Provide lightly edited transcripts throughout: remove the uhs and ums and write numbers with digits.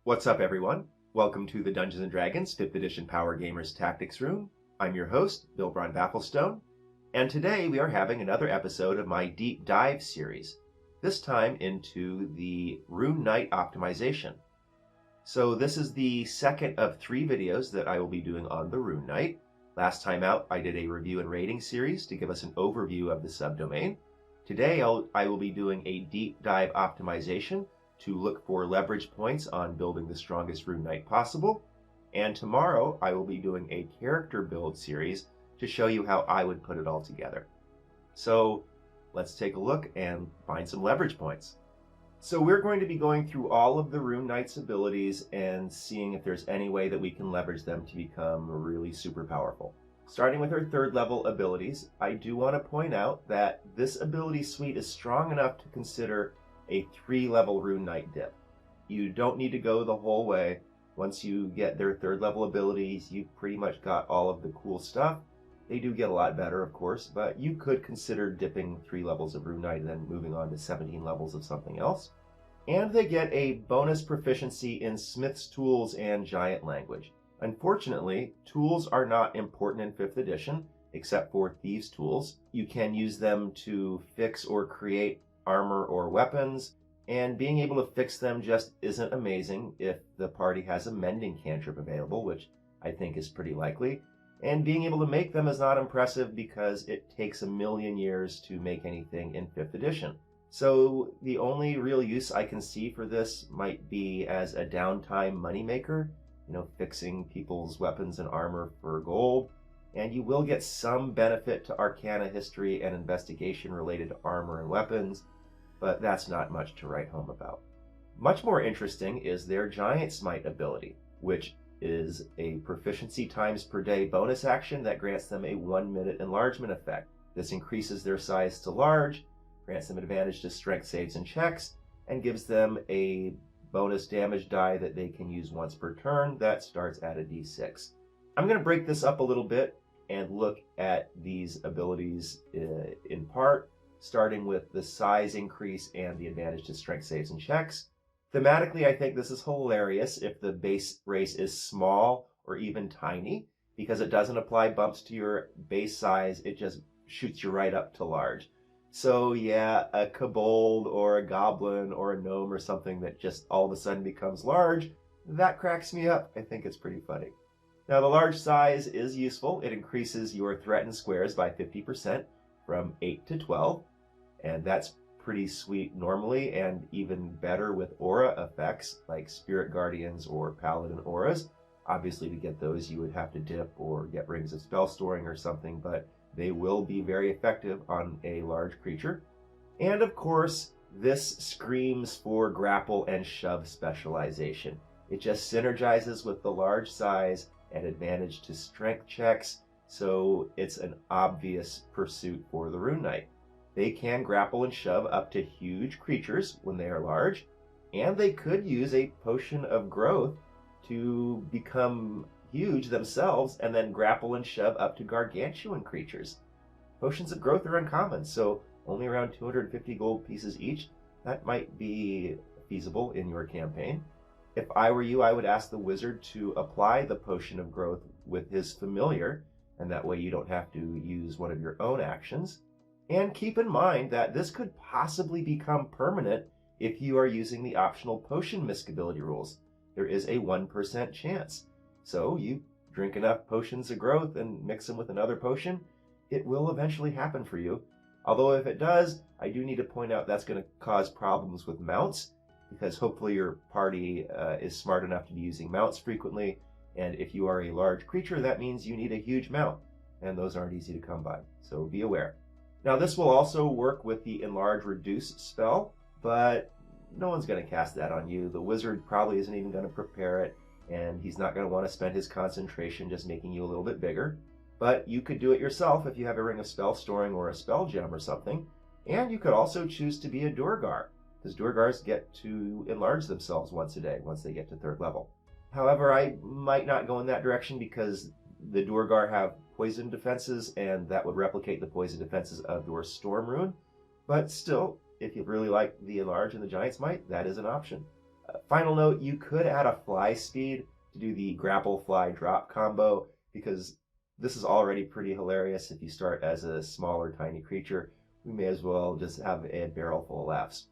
What's up, everyone? Welcome to the Dungeons & Dragons 5th Edition Power Gamers Tactics Room. I'm your host, Bill Braun Bafflestone, and today we are having another episode of my Deep Dive series, this time into the Rune Knight optimization. So this is the second of 3 videos that I will be doing on the Rune Knight. Last time out, I did a review and rating series to give us an overview of the subdomain. Today, I will be doing a deep dive optimization to look for leverage points on building the strongest Rune Knight possible. And tomorrow, I will be doing a character build series to show you how I would put it all together. So let's take a look and find some leverage points. So we're going to be going through all of the Rune Knight's abilities and seeing if there's any way that we can leverage them to become really super powerful. Starting with her 3rd level abilities, I do want to point out that this ability suite is strong enough to consider a 3-level Rune Knight dip. You don't need to go the whole way. Once you get their 3rd level abilities, you've pretty much got all of the cool stuff. They do get a lot better, of course, but you could consider dipping 3 levels of Rune Knight and then moving on to 17 levels of something else. And they get a bonus proficiency in Smith's Tools and Giant Language. Unfortunately, tools are not important in 5th edition, except for Thieves' Tools. You can use them to fix or create armor or weapons, and being able to fix them just isn't amazing if the party has a mending cantrip available, which I think is pretty likely. And being able to make them is not impressive because it takes a million years to make anything in 5th edition. So the only real use I can see for this might be as a downtime moneymaker, fixing people's weapons and armor for gold. And you will get some benefit to Arcana history and investigation related to armor and weapons, but that's not much to write home about. Much more interesting is their Giant Smite ability, which is a proficiency times per day bonus action that grants them a 1-minute enlargement effect. This increases their size to large, grants them advantage to strength saves and checks, and gives them a bonus damage die that they can use once per turn that starts at a d6. I'm going to break this up a little bit and look at these abilities in part, starting with the size increase and the advantage to strength saves and checks. Thematically, I think this is hilarious if the base race is small or even tiny, because it doesn't apply bumps to your base size, it just shoots you right up to large. So yeah, a kobold or a goblin or a gnome or something that just all of a sudden becomes large, that cracks me up. I think it's pretty funny. Now the large size is useful. It increases your threatened squares by 50% from 8 to 12, and that's pretty sweet normally, and even better with aura effects like Spirit Guardians or Paladin auras. Obviously to get those you would have to dip or get Rings of Spell Storing or something, but they will be very effective on a large creature. And of course, this screams for grapple and shove specialization. It just synergizes with the large size and advantage to strength checks, so it's an obvious pursuit for the Rune Knight. They can grapple and shove up to huge creatures when they are large, and they could use a potion of growth to become huge themselves and then grapple and shove up to gargantuan creatures. Potions of growth are uncommon, so only around 250 gold pieces each. That might be feasible in your campaign. If I were you, I would ask the wizard to apply the potion of growth with his familiar, and that way you don't have to use one of your own actions. And keep in mind that this could possibly become permanent if you are using the optional potion misc ability rules. There is a 1% chance. So you drink enough potions of growth and mix them with another potion, it will eventually happen for you. Although if it does, I do need to point out that's going to cause problems with mounts, because hopefully your party is smart enough to be using mounts frequently, and if you are a large creature, that means you need a huge mount, and those aren't easy to come by, so be aware. Now this will also work with the Enlarge Reduce spell, but no one's going to cast that on you. The wizard probably isn't even going to prepare it, and he's not going to want to spend his concentration just making you a little bit bigger. But you could do it yourself if you have a Ring of Spell Storing or a Spell Gem or something. And you could also choose to be a Duergar, because Duergars get to enlarge themselves once a day, once they get to 3rd level. However, I might not go in that direction because the Duergar have poison defenses, and that would replicate the poison defenses of your Storm Rune. But still, if you really like the Enlarge and the Giant Smite, that is an option. Final note, you could add a fly speed to do the grapple fly drop combo, because this is already pretty hilarious. If you start as a smaller tiny creature, we may as well just have a barrel full of laughs.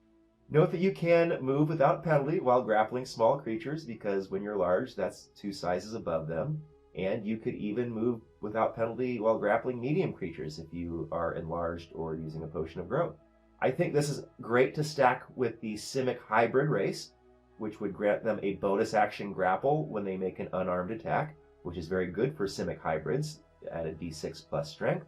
Note that you can move without penalty while grappling small creatures, because when you're large, that's 2 sizes above them. And you could even move without penalty while grappling medium creatures if you are enlarged or using a potion of growth. I think this is great to stack with the Simic hybrid race, which would grant them a bonus action grapple when they make an unarmed attack, which is very good for Simic hybrids at a d6 plus strength.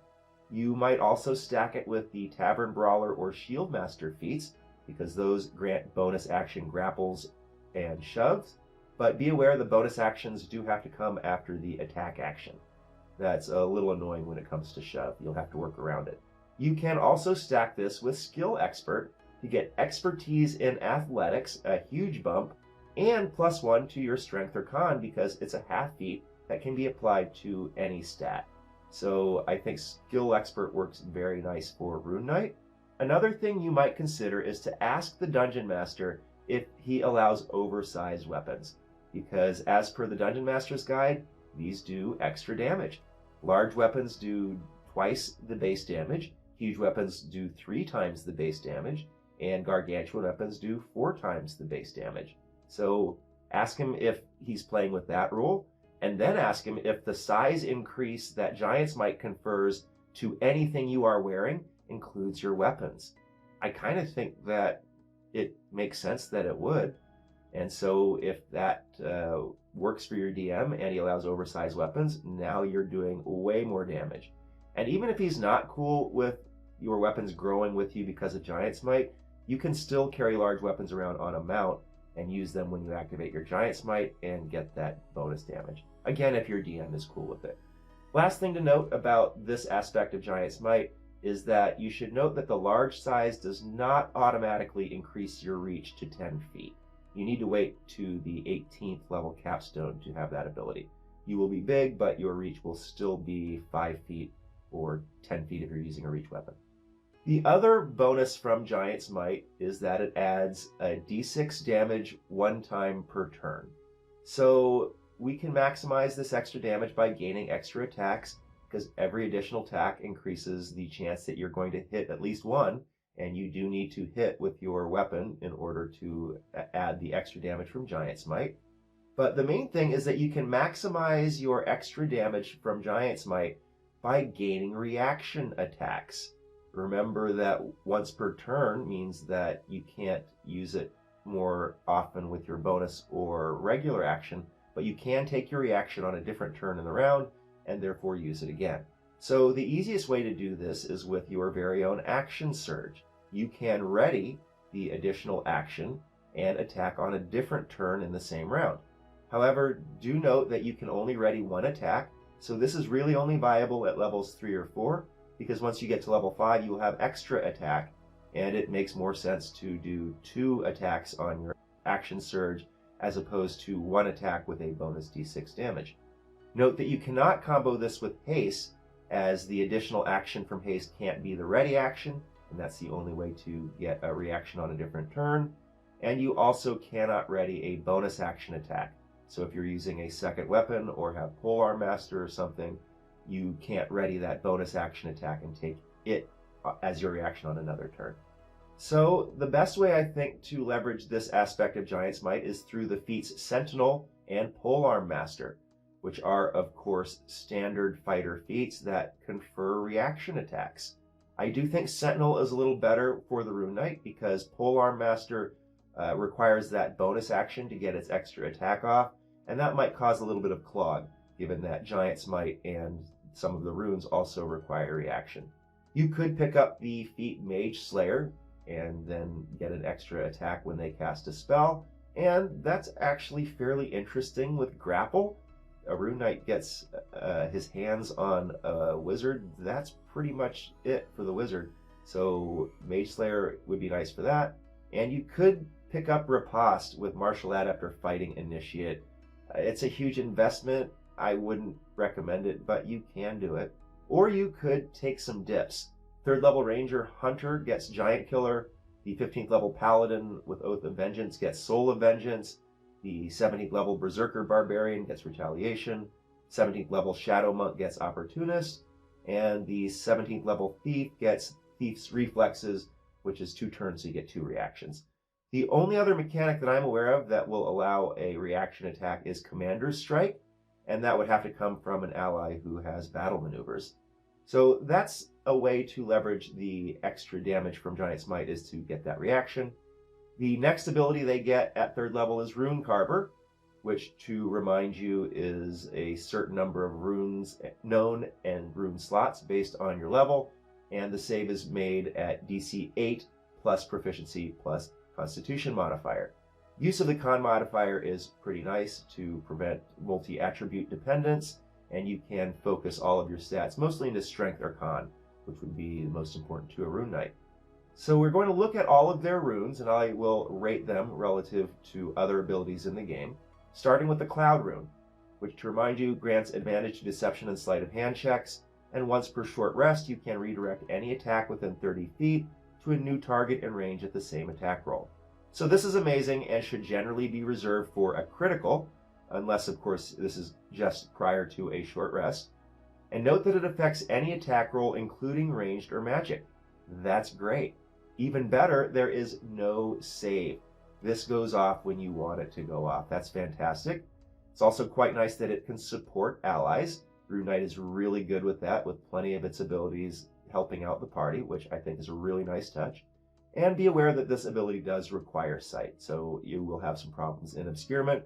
You might also stack it with the Tavern Brawler or Shield Master feats, because those grant bonus action grapples and shoves. But be aware the bonus actions do have to come after the attack action. That's a little annoying when it comes to shove. You'll have to work around it. You can also stack this with Skill Expert to get expertise in athletics, a huge bump, and +1 to your strength or con, because it's a half feat that can be applied to any stat. So I think Skill Expert works very nice for Rune Knight. Another thing you might consider is to ask the Dungeon Master if he allows oversized weapons, because as per the Dungeon Master's guide, these do extra damage. Large weapons do twice the base damage, huge weapons do 3 times the base damage, and gargantuan weapons do 4 times the base damage. So ask him if he's playing with that rule, and then ask him if the size increase that Giant's Might confers to anything you are wearing includes your weapons. I kind of think that it makes sense that it would. And so if that works for your DM and he allows oversized weapons, now you're doing way more damage. And even if he's not cool with your weapons growing with you because of Giant's Might, you can still carry large weapons around on a mount and use them when you activate your Giant's Might and get that bonus damage. Again, if your DM is cool with it. Last thing to note about this aspect of Giant's Might is that you should note that the large size does not automatically increase your reach to 10 feet. You need to wait to the 18th level capstone to have that ability. You will be big, but your reach will still be 5 feet or 10 feet if you're using a reach weapon. The other bonus from Giant's Might is that it adds a d6 damage 1 time per turn. So we can maximize this extra damage by gaining extra attacks, because every additional attack increases the chance that you're going to hit at least one, and you do need to hit with your weapon in order to add the extra damage from Giant's Might. But the main thing is that you can maximize your extra damage from Giant's Might by gaining reaction attacks. Remember that once per turn means that you can't use it more often with your bonus or regular action, but you can take your reaction on a different turn in the round and therefore use it again. So the easiest way to do this is with your very own action surge. You can ready the additional action and attack on a different turn in the same round. However, do note that you can only ready 1 attack, so this is really only viable at levels 3 or 4, because once you get to level 5, you will have extra attack, and it makes more sense to do 2 attacks on your action surge as opposed to 1 attack with a bonus d6 damage. Note that you cannot combo this with haste, as the additional action from haste can't be the ready action, and that's the only way to get a reaction on a different turn. And you also cannot ready a bonus action attack. So if you're using a second weapon or have Polearm Master or something, you can't ready that bonus action attack and take it as your reaction on another turn. So the best way I think to leverage this aspect of Giant's Might is through the feats Sentinel and Polearm Master, which are of course standard fighter feats that confer reaction attacks. I do think Sentinel is a little better for the Rune Knight, because Polearm Master requires that bonus action to get its extra attack off, and that might cause a little bit of clog, given that Giant's Might and some of the runes also require reaction. You could pick up the feat Mage Slayer and then get an extra attack when they cast a spell, and that's actually fairly interesting with Grapple. A Rune Knight gets his hands on a wizard, that's pretty much it for the wizard. So Mage Slayer would be nice for that. And you could pick up Riposte with Martial Adept or Fighting Initiate. It's a huge investment. I wouldn't recommend it, but you can do it. Or you could take some dips. 3rd level Ranger Hunter gets Giant Killer. The 15th level Paladin with Oath of Vengeance gets Soul of Vengeance. The 17th level Berserker Barbarian gets Retaliation. 17th level Shadow Monk gets Opportunist. And the 17th level Thief gets Thief's Reflexes, which is 2 turns, so you get 2 reactions. The only other mechanic that I'm aware of that will allow a reaction attack is Commander's Strike, and that would have to come from an ally who has battle maneuvers. So that's a way to leverage the extra damage from Giant Smite, is to get that reaction. The next ability they get at 3rd level is Rune Carver, which, to remind you, is a certain number of runes known and rune slots based on your level, and the save is made at DC 8 plus Proficiency plus Constitution modifier. Use of the Con modifier is pretty nice to prevent multi-attribute dependence, and you can focus all of your stats mostly into Strength or Con, which would be the most important to a Rune Knight. So we're going to look at all of their runes, and I will rate them relative to other abilities in the game, starting with the Cloud rune, which, to remind you, grants advantage to Deception and Sleight of Hand checks, and once per short rest you can redirect any attack within 30 feet to a new target in range at the same attack roll. So this is amazing and should generally be reserved for a critical, unless of course this is just prior to a short rest. And note that it affects any attack roll including ranged or magic. That's great. Even better, there is no save. This goes off when you want it to go off. That's fantastic. It's also quite nice that it can support allies. Rune Knight is really good with that, with plenty of its abilities helping out the party, which I think is a really nice touch. And be aware that this ability does require sight, so you will have some problems in obscurement.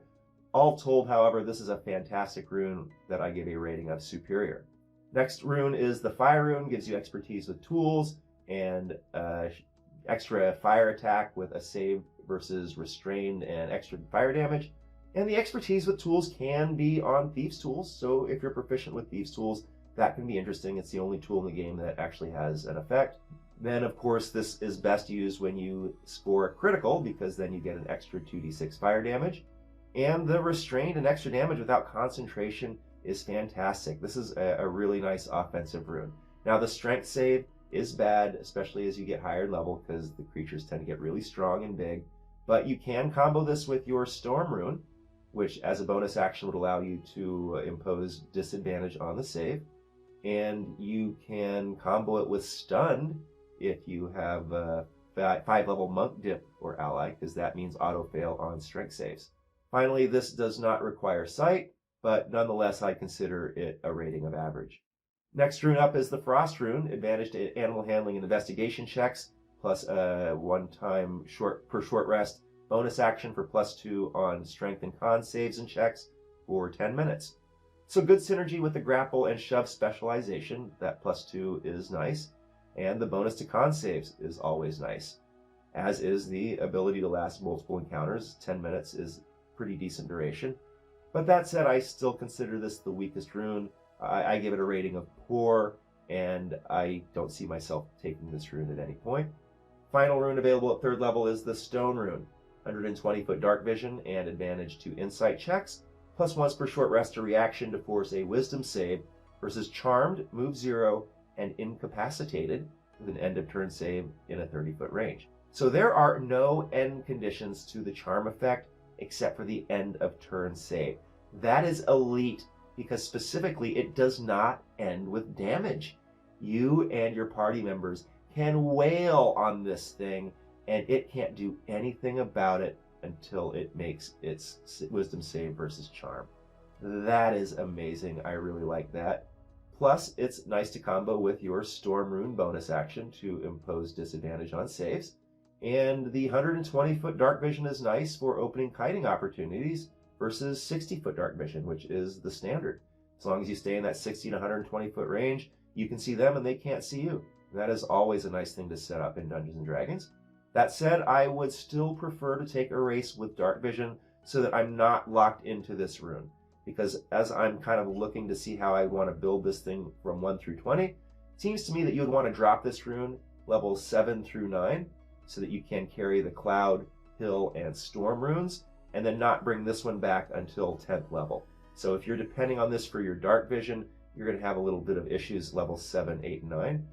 All told, however, this is a fantastic rune that I give a rating of superior. Next rune is the Fire rune, gives you expertise with tools and extra fire attack with a save versus restrained and extra fire damage. And the expertise with tools can be on Thief's tools, so if you're proficient with Thief's tools, that can be interesting. It's the only tool in the game that actually has an effect. Then, of course, this is best used when you score a critical, because then you get an extra 2d6 fire damage. And the restrained and extra damage without concentration is fantastic. This is a really nice offensive rune. Now, the strength save is bad, especially as you get higher level, because the creatures tend to get really strong and big. But you can combo this with your Storm rune, which as a bonus action would allow you to impose disadvantage on the save. And you can combo it with Stunned if you have a 5-level Monk Dip or ally, because that means auto-fail on strength saves. Finally, this does not require sight, but nonetheless I consider it a rating of average. Next rune up is the Frost rune, advantage to animal handling and investigation checks, plus a one-time short rest bonus action for +2 on strength and con saves and checks for 10 minutes. So good synergy with the grapple and shove specialization. That +2 is nice. And the bonus to con saves is always nice, as is the ability to last multiple encounters. 10 minutes is pretty decent duration. But that said, I still consider this the weakest rune. I give it a rating of poor, and I don't see myself taking this rune at any point. Final rune available at 3rd level is the Stone rune. 120-foot dark vision and advantage to insight checks, plus once per short rest a reaction to force a wisdom save versus Charmed, move 0, and Incapacitated with an end of turn save in a 30-foot range. So there are no end conditions to the charm effect except for the end of turn save. That is elite, because specifically it does not end with damage. You and your party members can wail on this thing, and it can't do anything about it until it makes its wisdom save versus charm. That is amazing. I really like that. Plus, it's nice to combo with your Storm rune bonus action to impose disadvantage on saves. And the 120-foot dark vision is nice for opening kiting opportunities versus 60-foot dark vision, which is the standard. As long as you stay in that 60 to 120-foot range, you can see them and they can't see you. That is always a nice thing to set up in Dungeons & Dragons. That said, I would still prefer to take a race with dark vision so that I'm not locked into this rune. Because as I'm kind of looking to see how I want to build this thing from 1 through 20, it seems to me that you would want to drop this rune levels 7 through 9 so that you can carry the Cloud, Hill, and Storm runes, and then not bring this one back until 10th level. So if you're depending on this for your dark vision, you're going to have a little bit of issues levels 7, 8, and 9.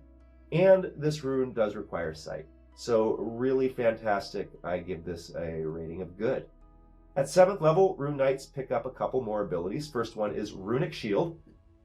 And this rune does require sight. So really fantastic. I give this a rating of good. At 7th level, Rune Knights pick up a couple more abilities. First one is Runic Shield,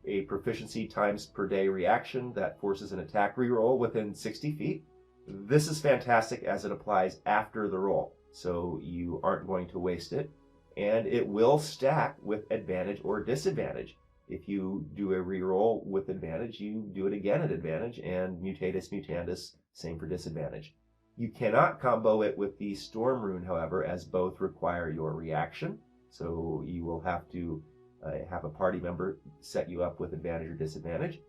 a proficiency times per day reaction that forces an attack reroll within 60 feet. This is fantastic as it applies after the roll, so you aren't going to waste it. And it will stack with advantage or disadvantage. If you do a reroll with advantage, you do it again at advantage, and mutatis mutandis, same for disadvantage. You cannot combo it with the Storm Rune, however, as both require your reaction. So you will have to have a party member set you up with advantage or disadvantage.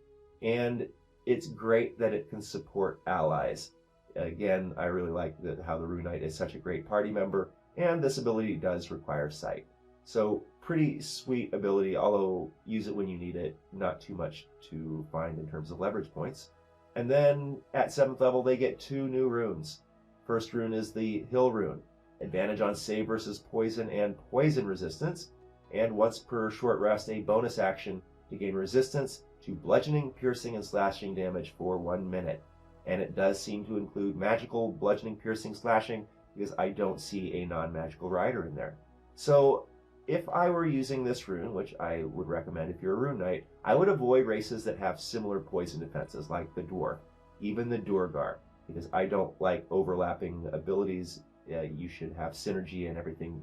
And it's great that it can support allies. Again, I really like how the Rune Knight is such a great party member, and this ability does require sight. So pretty sweet ability, although use it when you need it, not too much to find in terms of leverage points. And then at 7th level, they get 2 new runes. First rune is the Hill Rune. Advantage on save versus poison and poison resistance. And once per short rest, a bonus action to gain resistance to bludgeoning, piercing, and slashing damage for 1 minute. And it does seem to include magical bludgeoning, piercing, slashing, because I don't see a non-magical rider in there. So if I were using this rune, which I would recommend if you're a Rune Knight, I would avoid races that have similar poison defenses, like the Dwarf, even the Durgar, because I don't like overlapping abilities. You should have synergy and everything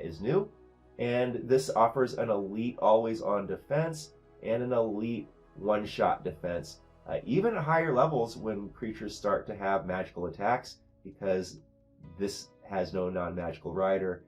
is new. And this offers an elite always-on defense and an elite one-shot defense, even at higher levels when creatures start to have magical attacks, because this has no non-magical rider.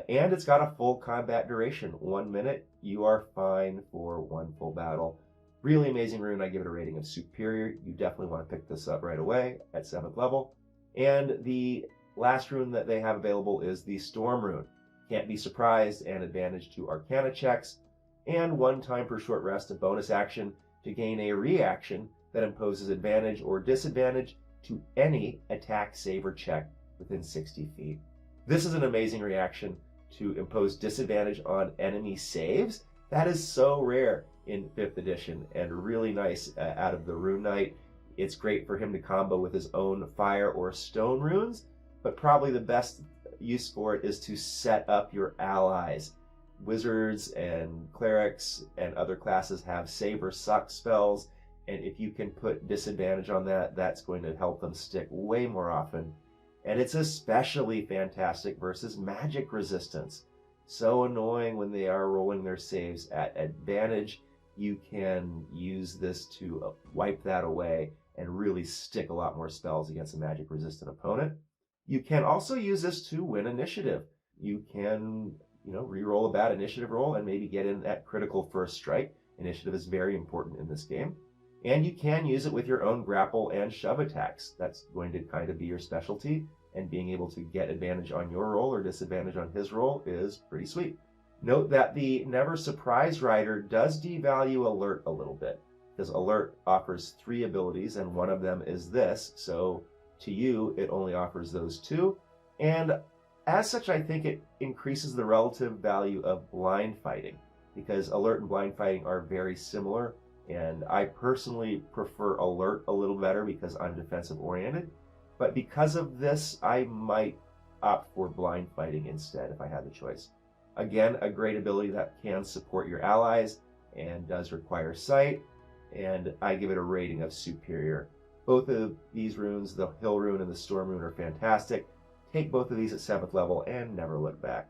And it's got a full combat duration. 1 minute, you are fine for 1 full battle. Really amazing rune. I give it a rating of superior. You definitely want to pick this up right away at 7th level. And the last rune that they have available is the Storm Rune. Can't be surprised, and advantage to Arcana checks. And 1 time per short rest, a bonus action to gain a reaction that imposes advantage or disadvantage to any attack, save, or check within 60 feet. This is an amazing reaction to impose disadvantage on enemy saves. That is so rare in 5th edition and really nice out of the Rune Knight. It's great for him to combo with his own fire or stone runes, but probably the best use for it is to set up your allies. Wizards and clerics and other classes have save or suck spells, and if you can put disadvantage on that, that's going to help them stick way more often. And it's especially fantastic versus magic resistance. So annoying when they are rolling their saves at advantage. You can use this to wipe that away and really stick a lot more spells against a magic resistant opponent. You can also use this to win initiative. You can, re-roll a bad initiative roll and maybe get in that critical first strike. Initiative is very important in this game. And you can use it with your own grapple and shove attacks. That's going to kind of be your specialty, and being able to get advantage on your roll or disadvantage on his roll is pretty sweet. Note that the Never Surprise rider does devalue Alert a little bit, because Alert offers 3 abilities and one of them is this, so to you it only offers those 2. And as such, I think it increases the relative value of blind fighting, because Alert and blind fighting are very similar. And I personally prefer Alert a little better because I'm defensive oriented. But because of this, I might opt for blind fighting instead if I had the choice. Again, a great ability that can support your allies and does require sight. And I give it a rating of superior. Both of these runes, the Hill Rune and the Storm Rune, are fantastic. Take both of these at 7th level and never look back.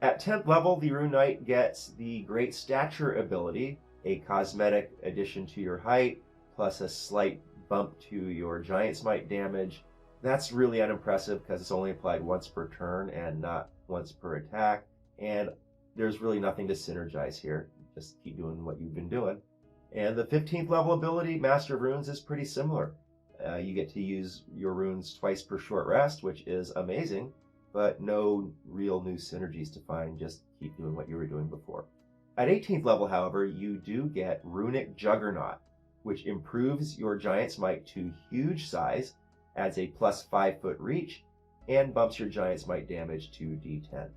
At 10th level, the Rune Knight gets the Great Stature ability, a cosmetic addition to your height, plus a slight bump to your Giant Smite damage. That's really unimpressive because it's only applied once per turn and not once per attack. And there's really nothing to synergize here. Just keep doing what you've been doing. And the 15th level ability, Master of Runes, is pretty similar. You get to use your runes twice per short rest, which is amazing, but no real new synergies to find. Just keep doing what you were doing before. At 18th level, however, you do get Runic Juggernaut, which improves your Giant Smite to huge size, adds a plus 5-foot reach, and bumps your Giant Smite damage to D10.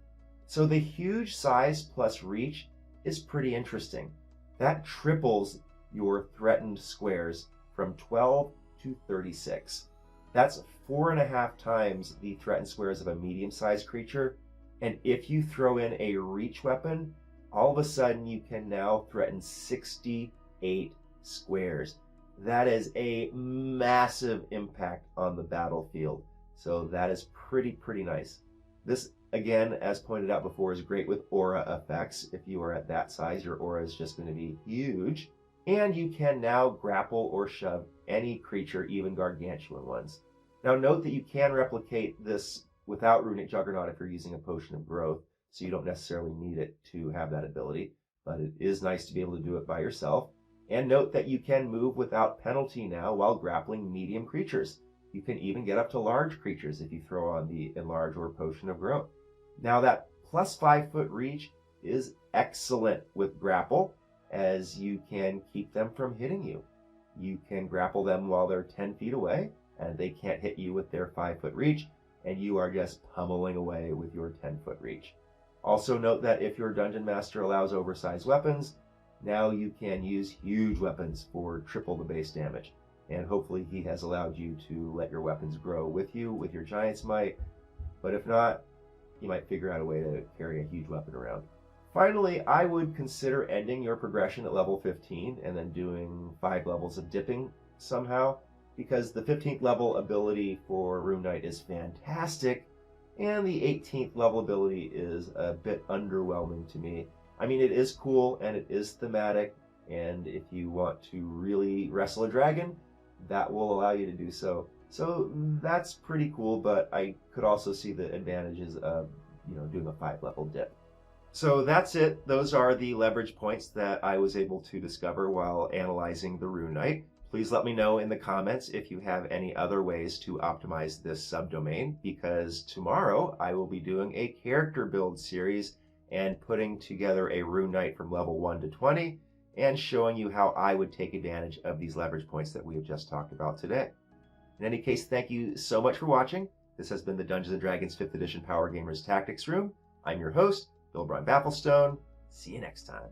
So the huge size plus reach is pretty interesting. That triples your threatened squares from 12 to 36. That's 4.5 times the threatened squares of a medium-sized creature. And if you throw in a reach weapon, all of a sudden you can now threaten 68 squares. That is a massive impact on the battlefield. So that is pretty nice. This, again, as pointed out before, is great with aura effects. If you are at that size, your aura is just going to be huge. And you can now grapple or shove any creature, even gargantuan ones. Now note that you can replicate this without Runic Juggernaut if you're using a Potion of Growth, so you don't necessarily need it to have that ability, but it is nice to be able to do it by yourself. And note that you can move without penalty now while grappling medium creatures. You can even get up to large creatures if you throw on the Enlarge or Potion of Growth. Now that plus 5 foot reach is excellent with grapple, as you can keep them from hitting you. You can grapple them while they're 10 feet away, and they can't hit you with their 5 foot reach, and you are just pummeling away with your 10 foot reach. Also note that if your Dungeon Master allows oversized weapons, now you can use huge weapons for triple the base damage. And hopefully he has allowed you to let your weapons grow with you with your Giant's Might, but if not, you might figure out a way to carry a huge weapon around. Finally, I would consider ending your progression at level 15 and then doing 5 levels of dipping somehow, because the 15th level ability for Rune Knight is fantastic, and the 18th level ability is a bit underwhelming to me. I mean, it is cool and it is thematic, and if you want to really wrestle a dragon, that will allow you to do so. So that's pretty cool, but I could also see the advantages of, doing a 5 level dip. So that's it. Those are the leverage points that I was able to discover while analyzing the Rune Knight. Please let me know in the comments if you have any other ways to optimize this subdomain, because tomorrow I will be doing a character build series and putting together a Rune Knight from level 1 to 20 and showing you how I would take advantage of these leverage points that we have just talked about today. In any case, thank you so much for watching. This has been the Dungeons & Dragons 5th Edition Power Gamers Tactics Room. I'm your host, Bill Bafflestone. See you next time.